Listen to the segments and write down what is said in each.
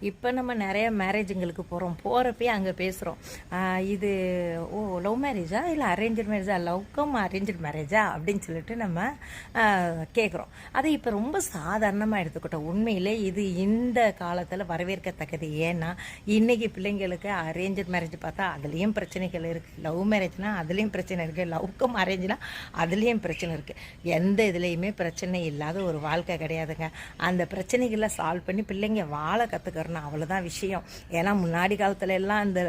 இப்போ நம்ம நிறைய மேரேஜுங்களுக்கு போகிறோம். போகிறப்பயே அங்கே பேசுகிறோம், இது லவ் மேரேஜா இல்லை அரேஞ்சு மேரேஜா, லவ்கம் அரேஞ்சு மேரேஜா அப்படின்னு சொல்லிட்டு நம்ம கேட்குறோம். அதை இப்போ ரொம்ப சாதாரணமாக எடுத்துக்கிட்டோம். உண்மையிலே இது இந்த காலத்தில் வரவேற்கத்தக்கது. ஏன்னா இன்றைக்கி பிள்ளைங்களுக்கு அரேஞ்சு மேரேஜ் பார்த்தா அதுலேயும் பிரச்சனைகள் இருக்குது, லவ் மேரேஜ்னால் அதுலேயும் பிரச்சனை இருக்குது, லவ்கம் அரேஞ்சுனா அதுலேயும் பிரச்சனை இருக்குது. எந்த இதுலேயுமே பிரச்சனை இல்லாத ஒரு வாழ்க்கை கிடையாதுங்க. அந்த பிரச்சனைகளை சால்வ் பண்ணி பிள்ளைங்க வாழ கற்றுக்கிறோம், அவ்வளோதான் விஷயம். ஏன்னா முன்னாடி காலத்துல எல்லாம் இந்த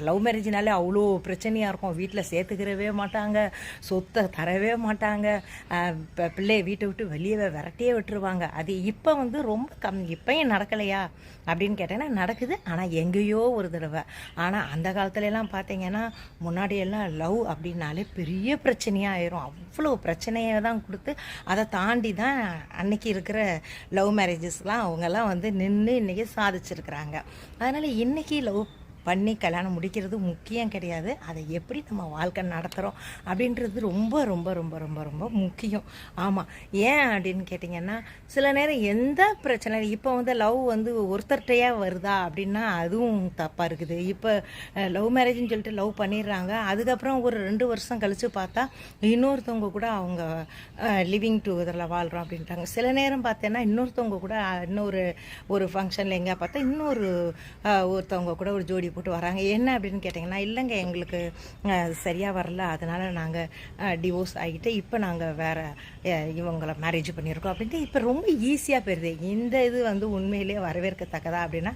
லவ் மேரேஜ்னாலே அவ்வளோ பிரச்சனையாக இருக்கும். வீட்டில் சேர்த்துக்கிறவே மாட்டாங்க, சொத்தை தரவே மாட்டாங்க, பிள்ளைய வீட்டை விட்டு வெளியே விரட்டியே விட்டுருவாங்க. அது இப்போ வந்து ரொம்ப இப்பயும் நடக்கலையா அப்படின்னு கேட்டேன்னா நடக்குது, ஆனால் எங்கேயோ ஒரு தடவை. ஆனால் அந்த காலத்துலலாம் பார்த்தீங்கன்னா முன்னாடியெல்லாம் லவ் அப்படின்னாலே பெரிய பிரச்சனையாக ஆயிரும். அவ்வளோ பிரச்சனையை தான் கொடுத்து அதை தாண்டி தான் அன்னைக்கு இருக்கிற லவ் மேரேஜஸ்லாம் அவங்கெல்லாம் வந்து நின்று இன்றைக்கி சாதிச்சிருக்கிறாங்க. அதனால் இன்றைக்கி லவ் பண்ணி கல்யாணம் முடிக்கிறது முக்கியம் கிடையாது, அதை எப்படி நம்ம வாழ்க்கை நடத்துகிறோம் அப்படின்றது ரொம்ப ரொம்ப ரொம்ப ரொம்ப ரொம்ப முக்கியம். ஆமாம், ஏன் அப்படின்னு கேட்டிங்கன்னா சில நேரம் எந்த பிரச்சனை இப்போ வந்து லவ் வந்து ஒருத்தர்கிட்டையா வருதா அப்படின்னா அதுவும் தப்பாக இருக்குது. இப்போ லவ் மேரேஜ்னு சொல்லிட்டு லவ் பண்ணிடுறாங்க, அதுக்கப்புறம் ஒரு 2 வருஷம் கழித்து பார்த்தா இன்னொருத்தவங்க கூட அவங்க லிவிங் டுகெதரில் வாழ்கிறோம் அப்படின்ட்டாங்க. சில நேரம் பார்த்தேன்னா இன்னொருத்தவங்க கூட ஒரு ஃபங்க்ஷனில் எங்கே பார்த்தா ஒருத்தவங்க கூட ஒரு ஜோடி போட்டு வராங்க. என்ன அப்படின்னு கேட்டிங்கன்னா, இல்லைங்க எங்களுக்கு சரியாக வரல, அதனால் நாங்கள் டிவோர்ஸ் ஆகிட்டு இப்போ நாங்கள் வேறு இவங்களை மேரேஜ் பண்ணியிருக்கோம் அப்படின்ட்டு இப்போ ரொம்ப ஈஸியாக போயிடுது. இந்த இது வந்து உண்மையிலே வரவேற்கத்தக்கதா அப்படின்னா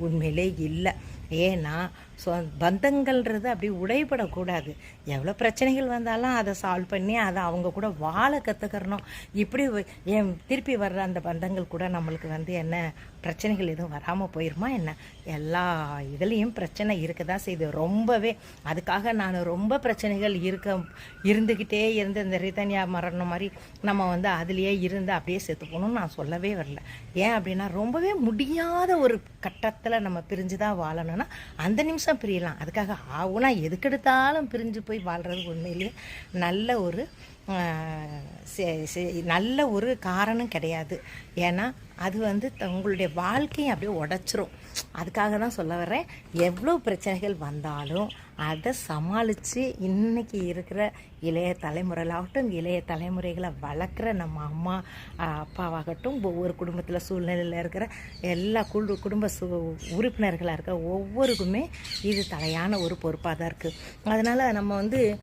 உண்மையிலே இல்லை. ஏன்னா பந்தங்கள்ன்றது அப்படி உடைபடக்கூடாது. எவ்வளோ பிரச்சனைகள் வந்தாலும் அதை சால்வ் பண்ணி அதை அவங்க கூட வாழ கற்றுக்கிறணும். இப்படி திருப்பி வர்ற அந்த பந்தங்கள் கூட நம்மளுக்கு வந்து என்ன பிரச்சனைகள் எதுவும் வராமல் போயிருமா என்ன? எல்லா இதுலேயும் பிரச்சனை இருக்க தான் செய்யுது ரொம்பவே. அதுக்காக நான் ரொம்ப பிரச்சனைகள் இருந்துக்கிட்டே இருந்து இந்த ரிதன்யா மரணம் மாதிரி நம்ம வந்து அதுலேயே இருந்து அப்படியே செத்து போகணும்னு நான் சொல்லவே வரல. ஏன் அப்படின்னா ரொம்பவே முடியாத ஒரு கட்டத்தில் நம்ம பிரிஞ்சு தான் வாழணும்னா அந்த நிமிஷம் பிரியலாம். அதுக்காக ஆகுனா எதுக்கெடுத்தாலும் பிரிஞ்சு போய் வாழ்கிறது உண்மையிலேயே நல்ல ஒரு காரணம் கிடையாது. ஏன்னா அது வந்து உங்களுடைய வாழ்க்கையை அப்படியே உடைச்சிரும். அதுக்காக தான் சொல்ல வர்றேன், எவ்வளோ பிரச்சனைகள் வந்தாலும் அதை சமாளித்து இன்றைக்கி இருக்கிற இளைய தலைமுறைகளாகட்டும், இளைய தலைமுறைகளை வளர்க்குற நம்ம அம்மா அப்பாவாகட்டும், ஒவ்வொரு குடும்பத்தில் சூழ்நிலையில் இருக்கிற எல்லா குடும்ப உறுப்பினர்களாக இருக்க ஒவ்வொருக்குமே இது தலையான ஒரு பொறுப்பாக தான் இருக்குது. அதனால் நம்ம வந்து